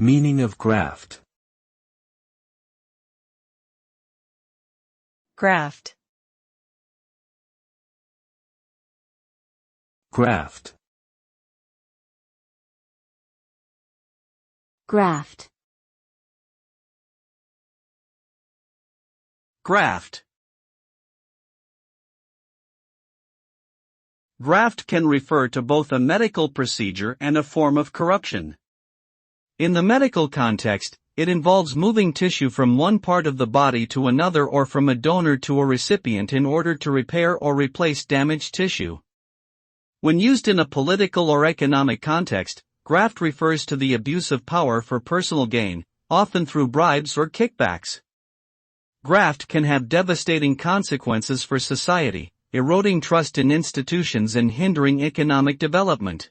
Meaning of graft. Graft. Graft. Graft. Graft. Graft can refer to both a medical procedure and a form of corruption. In the medical context, it involves moving tissue from one part of the body to another or from a donor to a recipient in order to repair or replace damaged tissue. When used in a political or economic context, graft refers to the abuse of power for personal gain, often through bribes or kickbacks. Graft can have devastating consequences for society, eroding trust in institutions and hindering economic development.